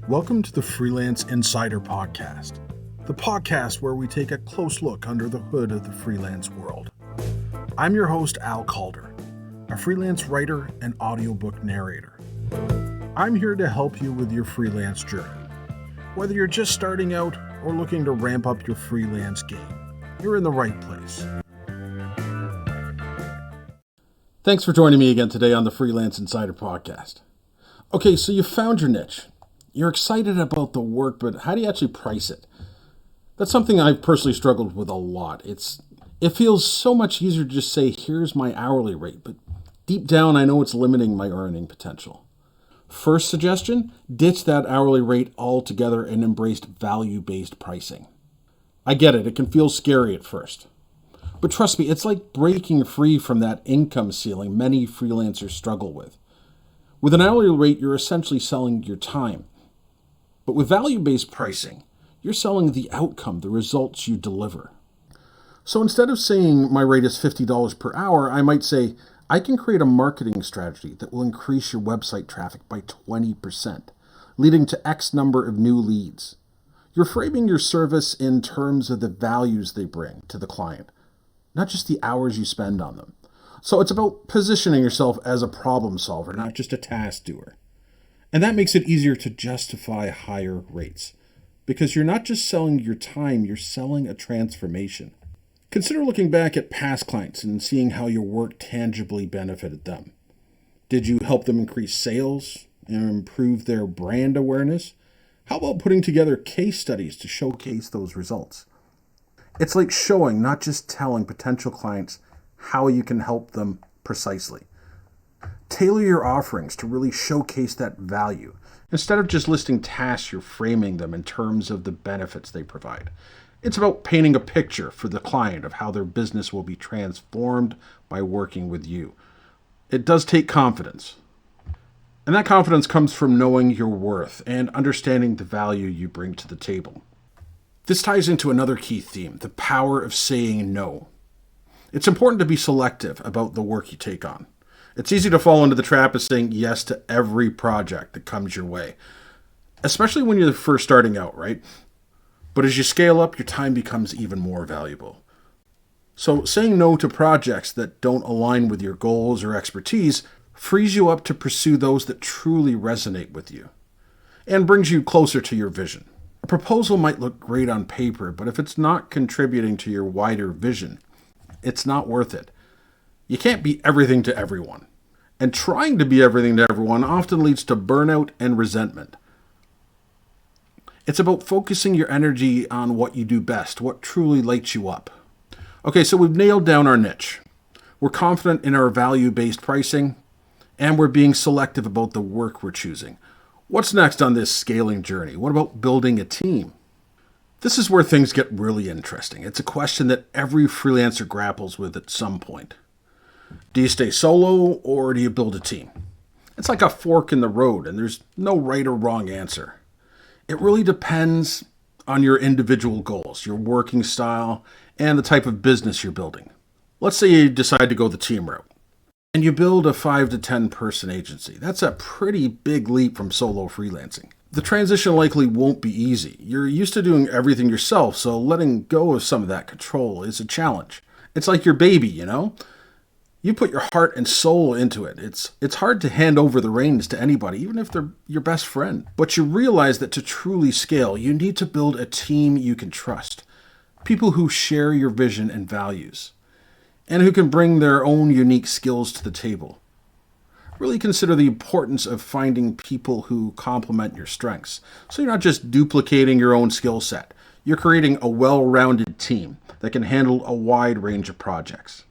Welcome to the Freelance Insider Podcast, the podcast where we take a close look under the hood of the freelance world. I'm your host, Al Calder, a freelance writer and audiobook narrator. I'm here to help you with your freelance journey. Whether you're just starting out or looking to ramp up your freelance game, you're in the right place. Thanks for joining me again today on the Freelance Insider Podcast. Okay, so you found your niche. You're excited about the work, but how do you actually price it? That's something I've personally struggled with a lot. It feels so much easier to just say, here's my hourly rate, but deep down I know it's limiting my earning potential. First suggestion, ditch that hourly rate altogether and embrace value-based pricing. I get it can feel scary at first. But trust me, it's like breaking free from that income ceiling many freelancers struggle with. With an hourly rate, you're essentially selling your time. But with value-based pricing, you're selling the outcome, the results you deliver. So instead of saying my rate is $50 per hour, I might say, I can create a marketing strategy that will increase your website traffic by 20%, leading to X number of new leads. You're framing your service in terms of the values they bring to the client, not just the hours you spend on them. So it's about positioning yourself as a problem solver, not just a task doer. And that makes it easier to justify higher rates, because you're not just selling your time, you're selling a transformation. Consider looking back at past clients and seeing how your work tangibly benefited them. Did you help them increase sales and improve their brand awareness? How about putting together case studies to showcase those results? It's like showing, not just telling potential clients how you can help them precisely. Tailor your offerings to really showcase that value. Instead of just listing tasks, you're framing them in terms of the benefits they provide. It's about painting a picture for the client of how their business will be transformed by working with you. It does take confidence. And that confidence comes from knowing your worth and understanding the value you bring to the table. This ties into another key theme, the power of saying no. It's important to be selective about the work you take on. It's easy to fall into the trap of saying yes to every project that comes your way, especially when you're first starting out, right? But as you scale up, your time becomes even more valuable. So saying no to projects that don't align with your goals or expertise frees you up to pursue those that truly resonate with you and brings you closer to your vision. A proposal might look great on paper, but if it's not contributing to your wider vision, it's not worth it. You can't be everything to everyone. And trying to be everything to everyone often leads to burnout and resentment. It's about focusing your energy on what you do best, what truly lights you up. Okay, so we've nailed down our niche. We're confident in our value-based pricing, and we're being selective about the work we're choosing. What's next on this scaling journey? What about building a team? This is where things get really interesting. It's a question that every freelancer grapples with at some point. Do you stay solo or do you build a team? It's like a fork in the road, and there's no right or wrong answer. It really depends on your individual goals, your working style, and the type of business you're building. Let's say you decide to go the team route, and you build a 5 to 10 person agency. That's a pretty big leap from solo freelancing. The transition likely won't be easy. You're used to doing everything yourself, so letting go of some of that control is a challenge. It's like your baby, you know? You put your heart and soul into it. It's hard to hand over the reins to anybody, even if they're your best friend. But you realize that to truly scale, you need to build a team you can trust. People who share your vision and values, and who can bring their own unique skills to the table. Really consider the importance of finding people who complement your strengths. So you're not just duplicating your own skill set. You're creating a well-rounded team that can handle a wide range of projects.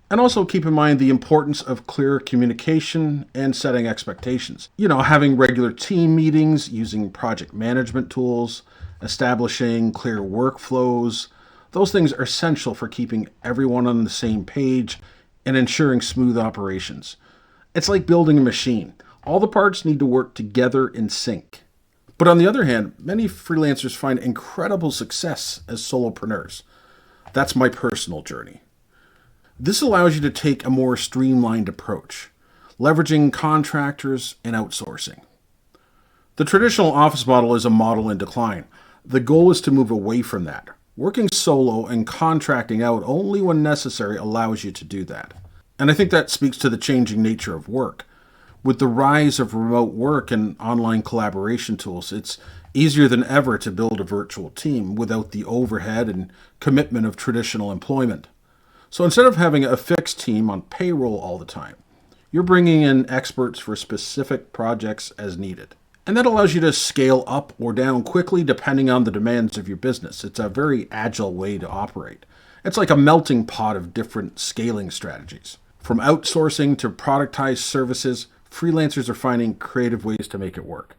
And also keep in mind the importance of clear communication and setting expectations. Having regular team meetings, using project management tools, establishing clear workflows. Those things are essential for keeping everyone on the same page and ensuring smooth operations. It's like building a machine. All the parts need to work together in sync. But on the other hand, many freelancers find incredible success as solopreneurs. That's my personal journey. This allows you to take a more streamlined approach, leveraging contractors and outsourcing. The traditional office model is a model in decline. The goal is to move away from that. Working solo and contracting out only when necessary allows you to do that. And I think that speaks to the changing nature of work. With the rise of remote work and online collaboration tools, it's easier than ever to build a virtual team without the overhead and commitment of traditional employment. So instead of having a fixed team on payroll all the time, you're bringing in experts for specific projects as needed. And that allows you to scale up or down quickly depending on the demands of your business. It's a very agile way to operate. It's like a melting pot of different scaling strategies. From outsourcing to productized services, freelancers are finding creative ways to make it work.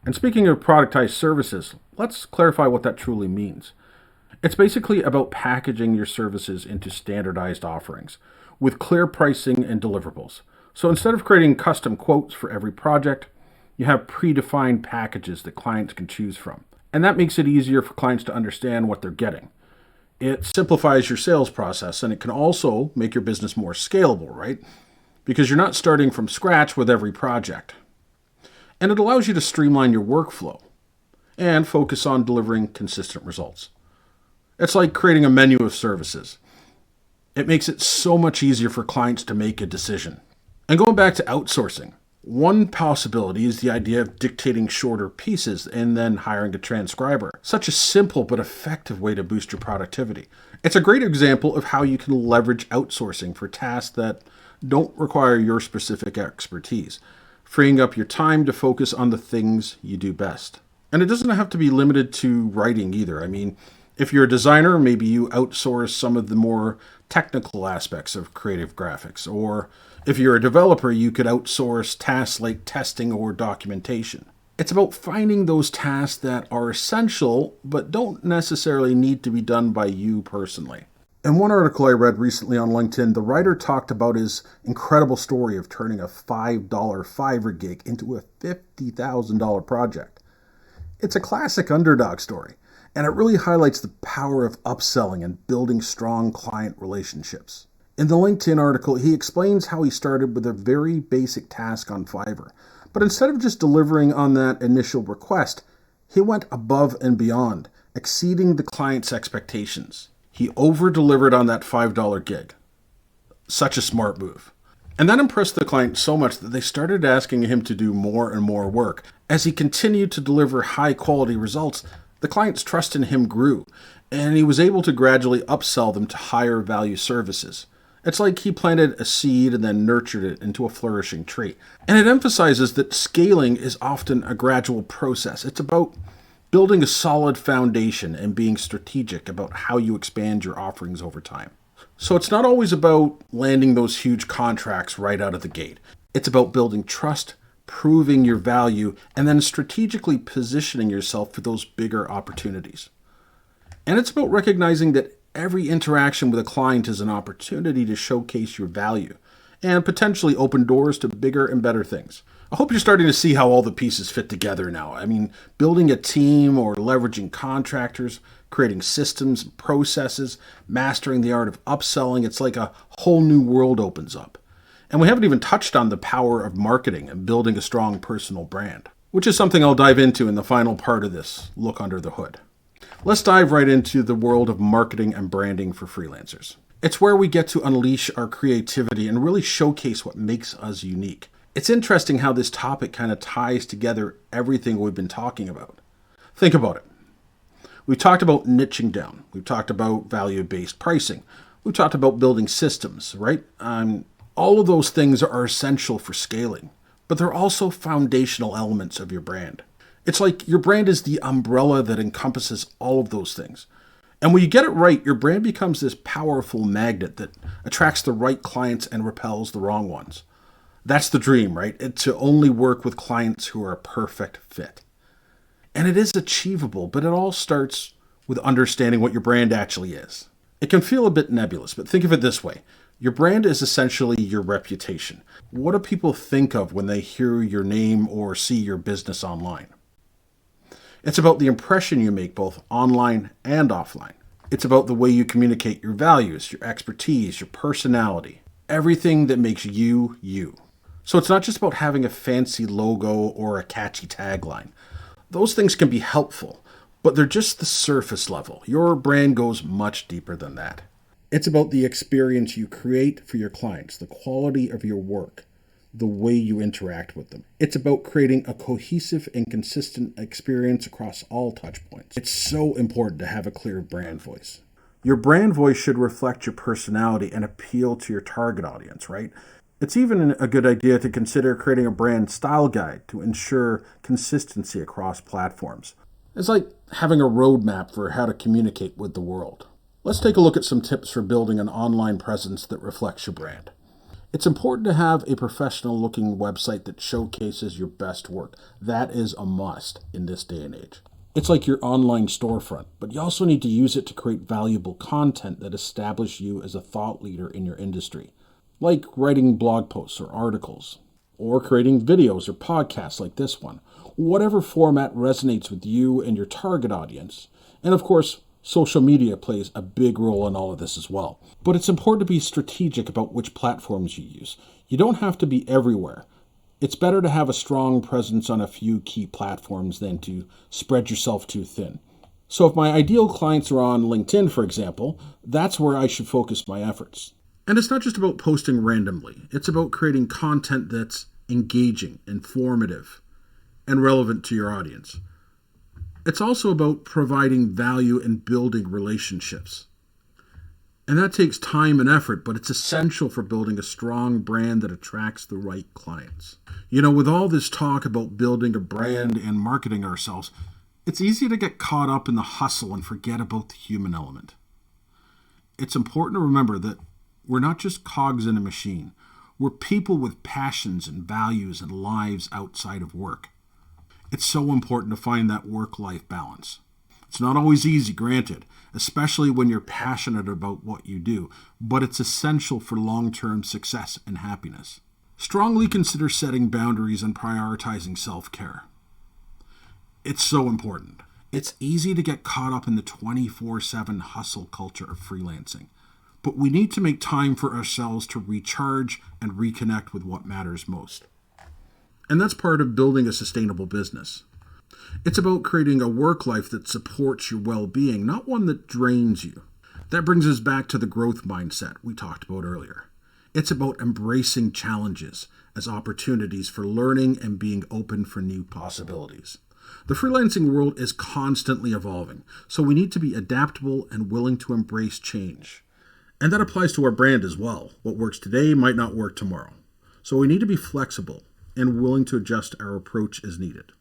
And speaking of productized services, let's clarify what that truly means. It's basically about packaging your services into standardized offerings with clear pricing and deliverables. So instead of creating custom quotes for every project, you have predefined packages that clients can choose from. And that makes it easier for clients to understand what they're getting. It simplifies your sales process, and it can also make your business more scalable, right? Because you're not starting from scratch with every project. And it allows you to streamline your workflow and focus on delivering consistent results. It's like creating a menu of services. It makes it so much easier for clients to make a decision. And going back to outsourcing, one possibility is the idea of dictating shorter pieces and then hiring a transcriber. Such a simple but effective way to boost your productivity. It's a great example of how you can leverage outsourcing for tasks that don't require your specific expertise, freeing up your time to focus on the things you do best. And it doesn't have to be limited to writing either. I mean, if you're a designer, maybe you outsource some of the more technical aspects of creative graphics. Or if you're a developer, you could outsource tasks like testing or documentation. It's about finding those tasks that are essential, but don't necessarily need to be done by you personally. In one article I read recently on LinkedIn, the writer talked about his incredible story of turning a $5 Fiverr gig into a $50,000 project. It's a classic underdog story, and it really highlights the power of upselling and building strong client relationships. In the LinkedIn article, he explains how he started with a very basic task on Fiverr, but instead of just delivering on that initial request, he went above and beyond, exceeding the client's expectations. He over-delivered on that $5 gig. Such a smart move. And that impressed the client so much that they started asking him to do more and more work. As he continued to deliver high-quality results, the client's trust in him grew, and he was able to gradually upsell them to higher value services. It's like he planted a seed and then nurtured it into a flourishing tree. And it emphasizes that scaling is often a gradual process. It's about building a solid foundation and being strategic about how you expand your offerings over time. So it's not always about landing those huge contracts right out of the gate. It's about building trust, proving your value, and then strategically positioning yourself for those bigger opportunities. And it's about recognizing that every interaction with a client is an opportunity to showcase your value and potentially open doors to bigger and better things. I hope you're starting to see how all the pieces fit together now. I mean, building a team or leveraging contractors, creating systems, processes, mastering the art of upselling, it's like a whole new world opens up. And we haven't even touched on the power of marketing and building a strong personal brand, which is something I'll dive into in the final part of this look under the hood. Let's dive right into the world of marketing and branding for freelancers. It's where we get to unleash our creativity and really showcase what makes us unique. It's interesting how this topic kind of ties together everything we've been talking about. Think about it. We've talked about niching down. We've talked about value-based pricing. We've talked about building systems, right? All of those things are essential for scaling, but they're also foundational elements of your brand. It's like your brand is the umbrella that encompasses all of those things. And when you get it right, your brand becomes this powerful magnet that attracts the right clients and repels the wrong ones. That's the dream, right? It's to only work with clients who are a perfect fit. And it is achievable, but it all starts with understanding what your brand actually is. It can feel a bit nebulous, but think of it this way. Your brand is essentially your reputation. What do people think of when they hear your name or see your business online? It's about the impression you make both online and offline. It's about the way you communicate your values, your expertise, your personality, everything that makes you, you. So it's not just about having a fancy logo or a catchy tagline. Those things can be helpful, but they're just the surface level. Your brand goes much deeper than that. It's about the experience you create for your clients, the quality of your work, the way you interact with them. It's about creating a cohesive and consistent experience across all touch points. It's so important to have a clear brand voice. Your brand voice should reflect your personality and appeal to your target audience, right? It's even a good idea to consider creating a brand style guide to ensure consistency across platforms. It's like having a roadmap for how to communicate with the world. Let's take a look at some tips for building an online presence that reflects your brand. It's important to have a professional-looking website that showcases your best work. That is a must in this day and age. It's like your online storefront, but you also need to use it to create valuable content that establishes you as a thought leader in your industry, like writing blog posts or articles, or creating videos or podcasts like this one, whatever format resonates with you and your target audience. And of course, social media plays a big role in all of this as well. But it's important to be strategic about which platforms you use. You don't have to be everywhere. It's better to have a strong presence on a few key platforms than to spread yourself too thin. So if my ideal clients are on LinkedIn, for example, that's where I should focus my efforts. And it's not just about posting randomly. It's about creating content that's engaging, informative, and relevant to your audience. It's also about providing value and building relationships. And that takes time and effort, but it's essential for building a strong brand that attracts the right clients. You know, with all this talk about building a brand and marketing ourselves, it's easy to get caught up in the hustle and forget about the human element. It's important to remember that we're not just cogs in a machine. We're people with passions and values and lives outside of work. It's so important to find that work-life balance. It's not always easy, granted, especially when you're passionate about what you do, but it's essential for long-term success and happiness. Strongly consider setting boundaries and prioritizing self-care. It's so important. It's easy to get caught up in the 24/7 hustle culture of freelancing, but we need to make time for ourselves to recharge and reconnect with what matters most. And that's part of building a sustainable business. It's about creating a work life that supports your well-being, not one that drains you. That brings us back to the growth mindset we talked about earlier. It's about embracing challenges as opportunities for learning and being open for new possibilities. The freelancing world is constantly evolving, so we need to be adaptable and willing to embrace change. And that applies to our brand as well. What works today might not work tomorrow. So we need to be flexible and willing to adjust our approach as needed.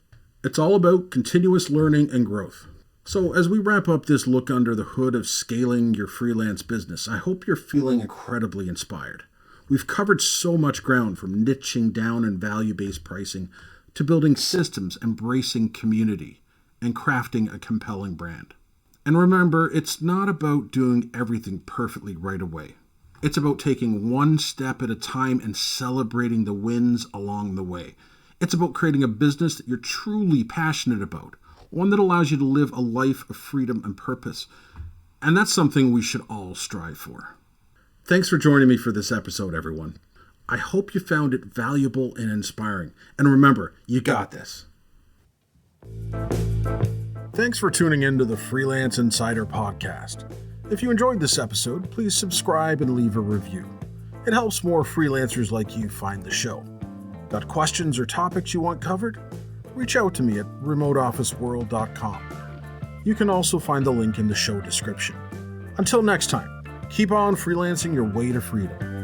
It's all about continuous learning and growth. So as we wrap up this look under the hood of scaling your freelance business, I hope you're feeling incredibly inspired. We've covered so much ground, from niching down and value-based pricing to building systems, embracing community, and crafting a compelling brand. And remember, it's not about doing everything perfectly right away. It's about taking one step at a time and celebrating the wins along the way. It's about creating a business that you're truly passionate about, one that allows you to live a life of freedom and purpose. And that's something we should all strive for. Thanks for joining me for this episode, everyone. I hope you found it valuable and inspiring. And remember, you got this. Thanks for tuning in to the Freelance Insider Podcast. If you enjoyed this episode, please subscribe and leave a review. It helps more freelancers like you find the show. Got questions or topics you want covered? Reach out to me at remoteofficeworld.com. You can also find the link in the show description. Until next time, keep on freelancing your way to freedom.